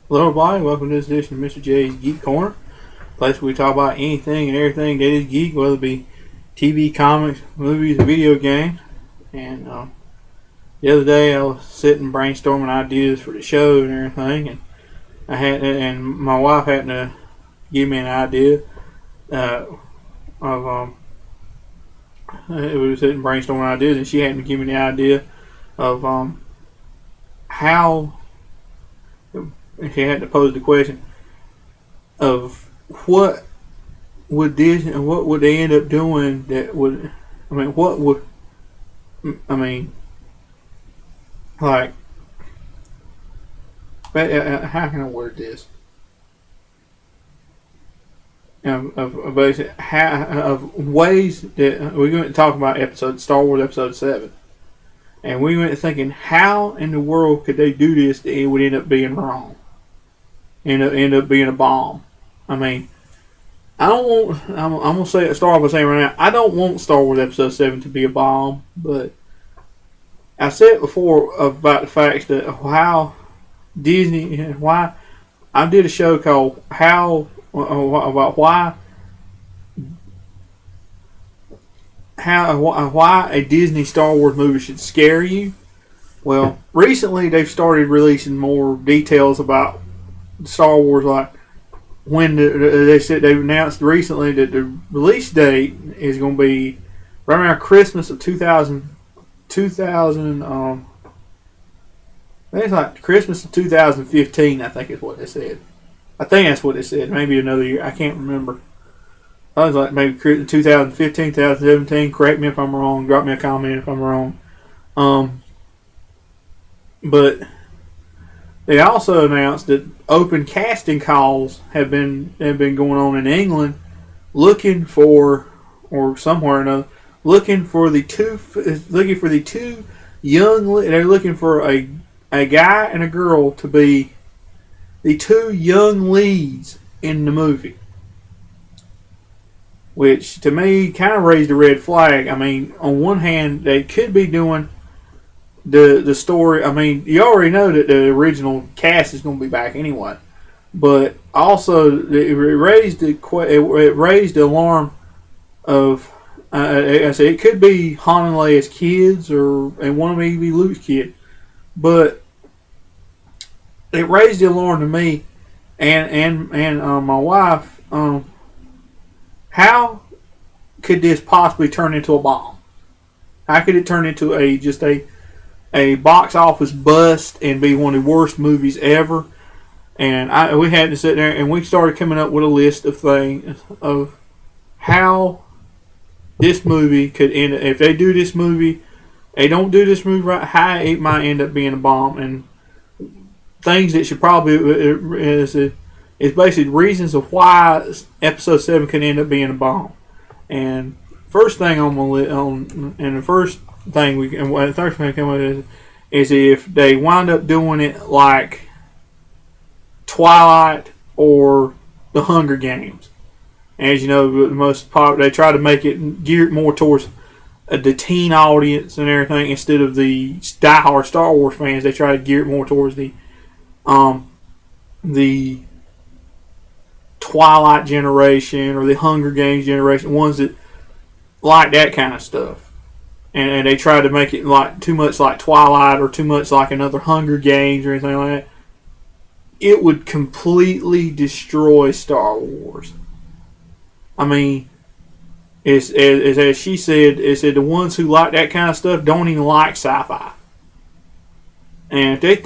Hello, everybody. Welcome to this edition of Mr. J's Geek Corner, place where we talk about anything and everything that is geek, whether it be TV, comics, movies, and video games. And the other day, I was sitting brainstorming ideas for the show and everything, and my wife happened to give me an idea of we were sitting brainstorming ideas, and she happened to give me the idea of how. She had to pose the question of what would Disney and what would they end up doing that would, like, how can I word this? Of basic of ways that we're going to talk about Star Wars Episode VII, and we went thinking, how in the world could they do this that it would end up being wrong? End up being a bomb. I mean, I don't want. I'm gonna start by saying right now, I don't want Star Wars Episode VII to be a bomb. But I said before about the fact that how Disney, why I did a show called about why a Disney Star Wars movie should scare you. Well, recently they've started releasing more details about Star Wars, like when they've announced recently that the release date is going to be right around Christmas of 2000. I think it's like Christmas of 2015. I think is what they said. I think that's what they said. Maybe another year. I can't remember. I was like maybe 2015, 2017. Correct me if I'm wrong. Drop me a comment if I'm wrong. But they also announced that open casting calls have been going on in England, looking for, or somewhere or another, looking for the two young. They're looking for a guy and a girl to be the two young leads in the movie, which to me kind of raised a red flag. I mean, on one hand, they could be doing the story. I mean, you already know that the original cast is going to be back anyway, but also it raised the alarm of I said it could be Han and Leia's kids, and one of them be Luke's kid, but it raised the alarm to me and my wife. How could this possibly turn into a bomb? How could it turn into a box office bust and be one of the worst movies ever? And we had to sit there and we started coming up with a list of things of how this movie could end. If they do this movie, they don't do this movie right, how it might end up being a bomb, and things that should probably is basically reasons of why Episode 7 could end up being a bomb. And first thing I'm gonna on, and the first thing the third thing come with is if they wind up doing it like Twilight or the Hunger Games. As you know, the most popular, they try to make it geared more towards the teen audience and everything instead of the diehard Star Wars fans. They try to gear it more towards the Twilight generation or the Hunger Games generation, ones that like that kind of stuff. And they try to make it like too much like Twilight or too much like another Hunger Games or anything like that. It would completely destroy Star Wars. I mean, it's as she said, it said the ones who like that kind of stuff don't even like sci-fi. And if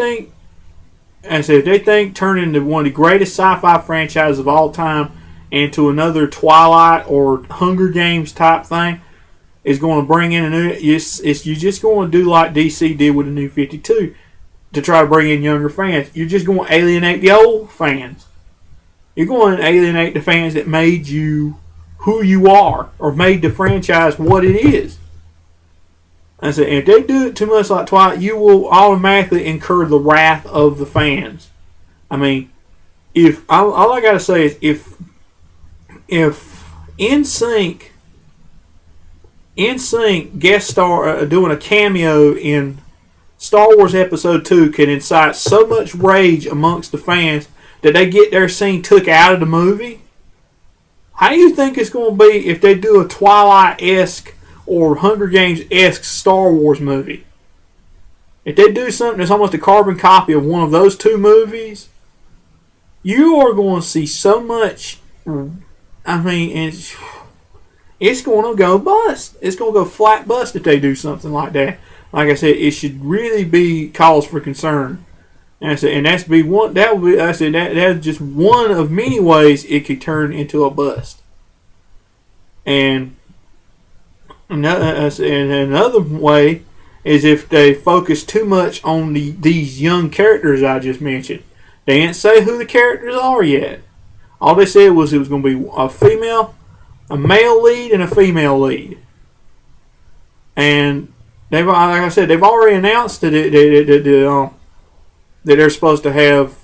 they think turning the one of the greatest sci-fi franchises of all time into another Twilight or Hunger Games type thing is going to bring in a new, you're just going to do like DC did with the New 52 to try to bring in younger fans. You're just going to alienate the old fans. You're going to alienate the fans that made you who you are or made the franchise what it is. I said, if they do it too much like Twilight, you will automatically incur the wrath of the fans. I mean, if all I gotta say is if NSYNC guest star doing a cameo in Star Wars Episode II can incite so much rage amongst the fans that they get their scene took out of the movie? How do you think it's going to be if they do a Twilight-esque or Hunger Games-esque Star Wars movie? If they do something that's almost a carbon copy of one of those two movies, you are going to see so much. I mean, it's going to go bust. It's going to go flat bust if they do something like that. Like I said, it should really be cause for concern. And I said, and that's be one. That would be. I said that's just one of many ways it could turn into a bust. And another way is if they focus too much on these young characters I just mentioned. They didn't say who the characters are yet. All they said was it was going to be a male lead, and a female lead. And like I said, they've already announced that that they're supposed to have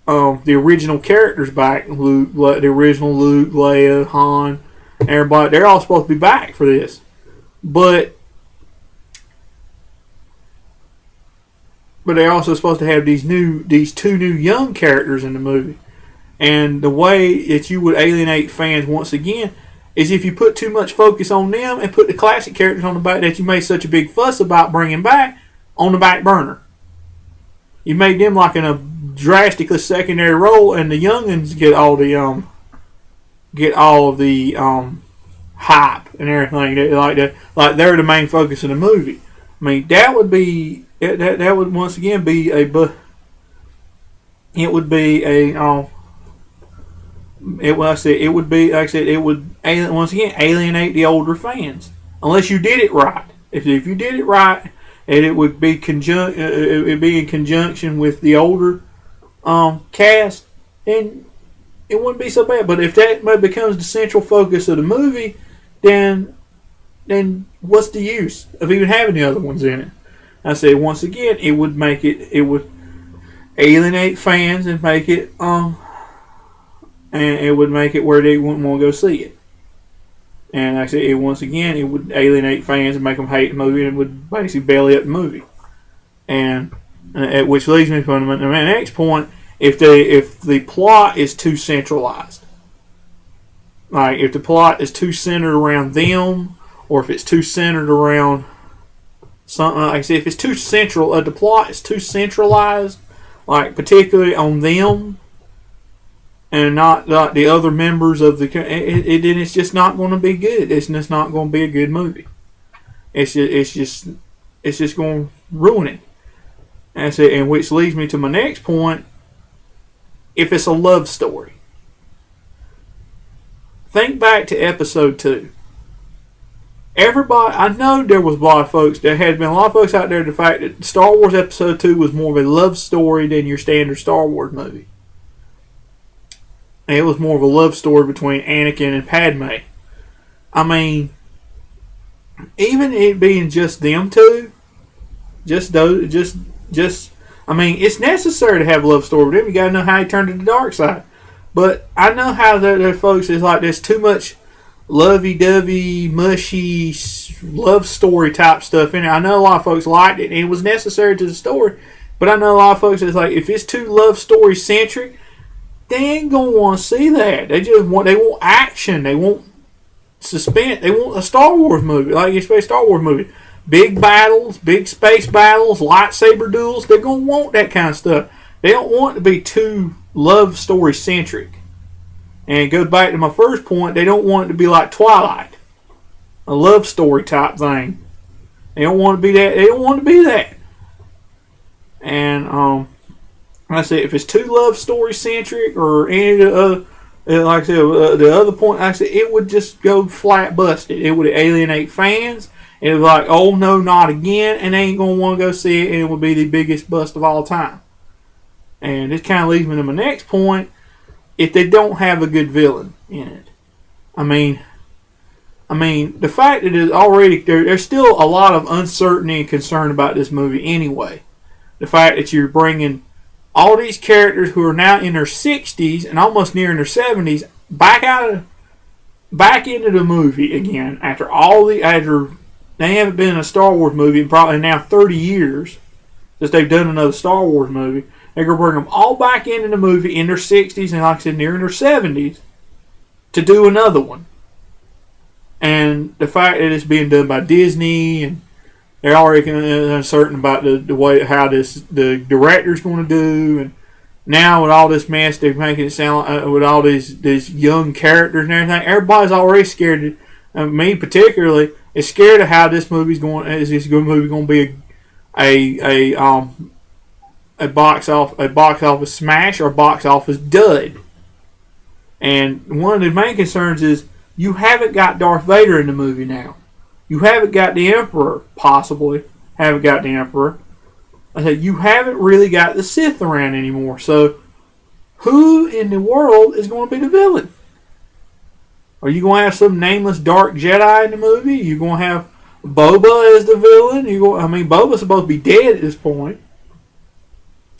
the original characters back. The original Luke, Leia, Han, everybody. They're all supposed to be back for this. But they're also supposed to have these two new young characters in the movie. And the way that you would alienate fans once again is if you put too much focus on them and put the classic characters on the back that you made such a big fuss about bringing back on the back burner. You made them like in a drastically secondary role, and the youngins get all the hype and everything. Like they're the main focus of the movie. I mean, that would once again be it would once again alienate the older fans unless you did it right. If you did it right, and it would be in conjunction with the older cast, then it wouldn't be so bad. But if that becomes the central focus of the movie, then what's the use of even having the other ones in it? I say once again, it would alienate fans and make it and it would make it where they wouldn't want to go see it. And like I said, once again, it would alienate fans and make them hate the movie, and it would basically belly up the movie. And which leads me to my next point: if the plot is too centralized, like if the plot is too centered around them, or if it's too centered around something, like I said, if it's too central, the plot is too centralized, like particularly on them, and not like the other members of then it's just not going to be good. It's just not going to be a good movie. It's just going to ruin it. And which leads me to my next point. If it's a love story, think back to Episode 2. Everybody, I know there was a lot of folks. There had been a lot of folks out there. The fact that Star Wars Episode 2 was more of a love story than your standard Star Wars movie. It was more of a love story between Anakin and Padme. I mean, even it being just them two, I mean, it's necessary to have a love story with them. You got to know how he turned to the dark side. But I know how their folks is like there's too much lovey-dovey, mushy love story type stuff in it. I know a lot of folks liked it, and it was necessary to the story. But I know a lot of folks is like, if it's too love story centric, they ain't gonna want to see that. They want action. They want suspense. They want a Star Wars movie, like you expect a Star Wars movie. Big battles, big space battles, lightsaber duels. They're gonna want that kind of stuff. They don't want to be too love story centric. And it goes back to my first point. They don't want it to be like Twilight, a love story type thing. They don't want to be that. They don't want to be that. And like I said, if it's too love story centric or any of the like I said, the other point, like I said, it would just go flat busted. It would alienate fans. It would be like, oh no, not again, and they ain't gonna want to go see it, and it would be the biggest bust of all time. And this kind of leads me to my next point: if they don't have a good villain in it, I mean, the fact that it's already there's still a lot of uncertainty and concern about this movie anyway. The fact that you're bringing all these characters who are now in their 60s and almost near in their 70s back into the movie again after they haven't been in a Star Wars movie in probably now 30 years, since they've done another Star Wars movie. They're going to bring them all back into the movie in their 60s and, like I said, near their 70s to do another one. And the fact that it's being done by Disney, and they're already uncertain about the way how the director's going to do, and now with all this mess, they're making it sound like, with all these young characters and everything. Everybody's already scared. Me particularly is scared of how this movie's going. Is this movie going to be a box office smash or a box office dud? And one of the main concerns is you haven't got Darth Vader in the movie now. You haven't got the Emperor, possibly. Haven't got the Emperor. I said, you haven't really got the Sith around anymore. So, who in the world is going to be the villain? Are you going to have some nameless dark Jedi in the movie? Are you going to have Boba as the villain? Boba's supposed to be dead at this point,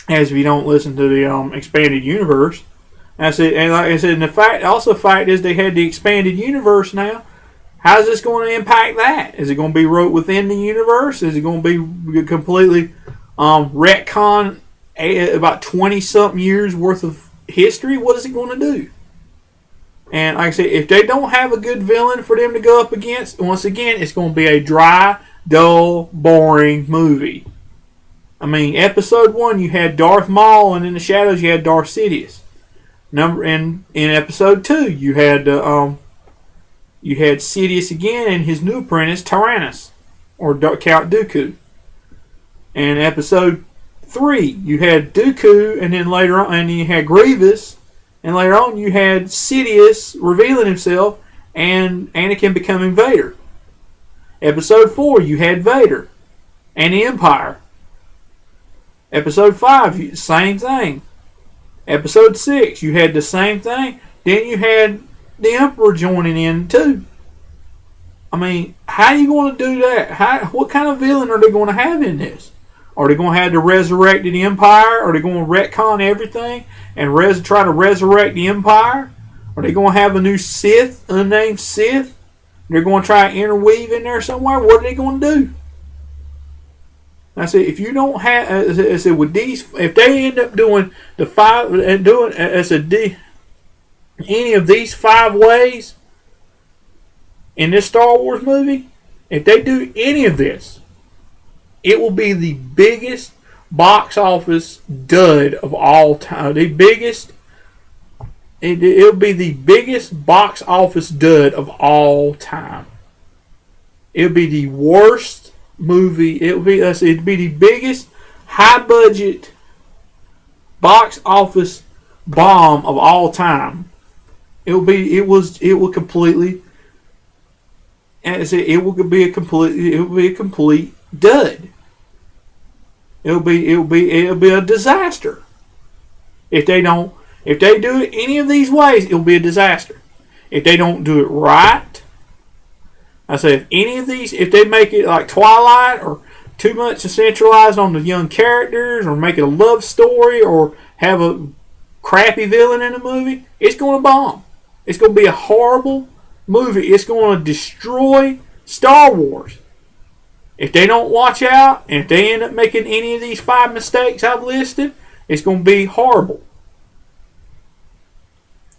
as if you don't listen to the expanded universe. And like I said, and the fact is they had the expanded universe now. How's this going to impact that? Is it going to be wrote within the universe? Is it going to be completely retcon about 20-something years worth of history? What is it going to do? And like I said, if they don't have a good villain for them to go up against, once again, it's going to be a dry, dull, boring movie. Episode 1, you had Darth Maul, and in the shadows, you had Darth Sidious. In episode 2, you had Sidious again and his new apprentice Tyrannus, or Count Dooku. In episode 3, you had Dooku, and then later on, and you had Grievous, and later on you had Sidious revealing himself, and Anakin becoming Vader. Episode 4, you had Vader and the Empire. Episode 5, same thing. Episode 6, you had the same thing. Then you had the Emperor joining in too. How are you going to do that? What kind of villain are they going to have in this? Are they going to have to resurrect the Empire? Are they going to retcon everything and try to resurrect the Empire? Are they going to have a new Sith, unnamed Sith? They're going to try to interweave in there somewhere? What are they going to do? I said, if you don't have, I said, with these, if they end up doing the 5 and doing any of these 5 ways in this Star Wars movie, if they do any of this, it will be the biggest box office dud of all time. It'll be the biggest box office dud of all time. It'll be the worst movie. It'd be the biggest high budget box office bomb of all time. It will be a complete dud. It'll be a disaster. If they do it any of these ways, it'll be a disaster. If they don't do it right, I say if they make it like Twilight or too much centralized on the young characters, or make it a love story, or have a crappy villain in the movie, it's going to bomb. It's going to be a horrible movie. It's going to destroy Star Wars. If they don't watch out, and if they end up making any of these 5 mistakes I've listed, it's going to be horrible.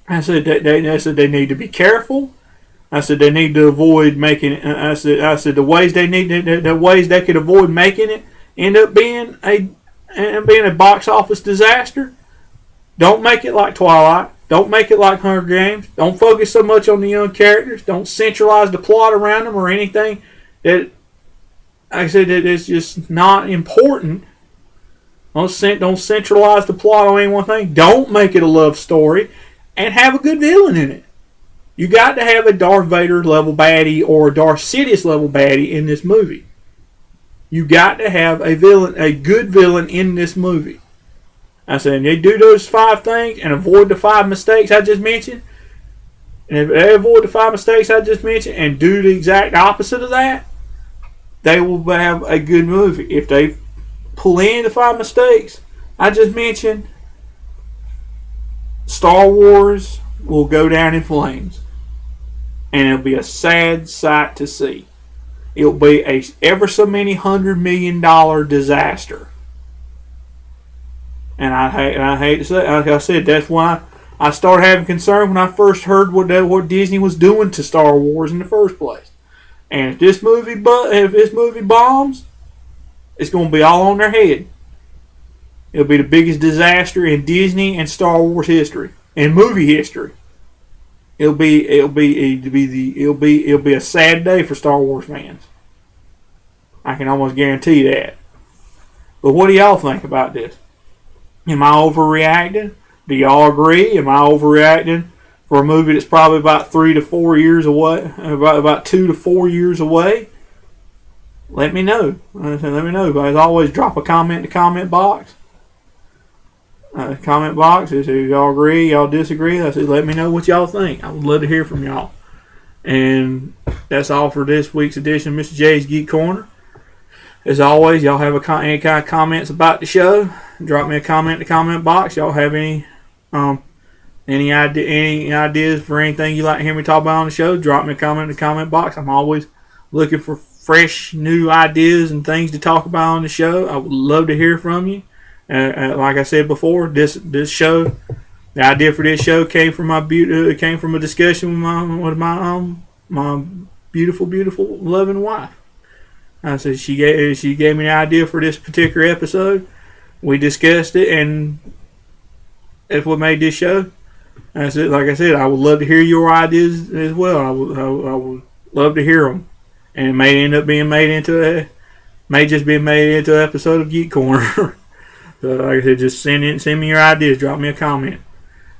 I said they need to be careful. I said they need to avoid making it. I said the ways they could avoid making it end up being a box office disaster. Don't make it like Twilight. Don't make it like Hunger Games. Don't focus so much on the young characters. Don't centralize the plot around them or anything that I said that it's just not important. Don't centralize the plot on any one thing. Don't make it a love story, and have a good villain in it. You got to have a Darth Vader level baddie or a Darth Sidious level baddie in this movie. You got to have a good villain in this movie. I said, they do those 5 things and avoid the 5 mistakes I just mentioned. And if they avoid the 5 mistakes I just mentioned and do the exact opposite of that, they will have a good movie. If they pull in the 5 mistakes I just mentioned, Star Wars will go down in flames. And it'll be a sad sight to see. It'll be a ever so many $100 million disaster. And I hate to say, like I said, that's why I started having concern when I first heard what Disney was doing to Star Wars in the first place. And if this movie bombs, it's going to be all on their head. It'll be the biggest disaster in Disney and Star Wars history and movie history. It'll be a sad day for Star Wars fans. I can almost guarantee that. But what do y'all think about this? Am I overreacting? Do y'all agree? Am I overreacting for a movie that's probably about 3 to 4 years away? About 2 to 4 years away? Let me know. Let me know. As always, drop a comment in the comment box. Comment box. If y'all agree, y'all disagree, let me know what y'all think. I would love to hear from y'all. And that's all for this week's edition of Mr. J's Geek Corner. As always, y'all have any kind of comments about the show, drop me a comment in the comment box. Y'all have any ideas for anything you'd like to hear me talk about on the show, drop me a comment in the comment box. I'm always looking for fresh, new ideas and things to talk about on the show. I would love to hear from you. Like I said before, this show, the idea for this show came from a discussion with my beautiful, beautiful, loving wife. I said she gave me the idea for this particular episode. We discussed it, and that's what made this show. I said, like I said, I would love to hear your ideas as well. I would love to hear them, and it may end up being made into an episode of Geek Corner. So, like I said, just send me your ideas. Drop me a comment,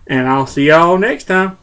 and I'll see y'all next time.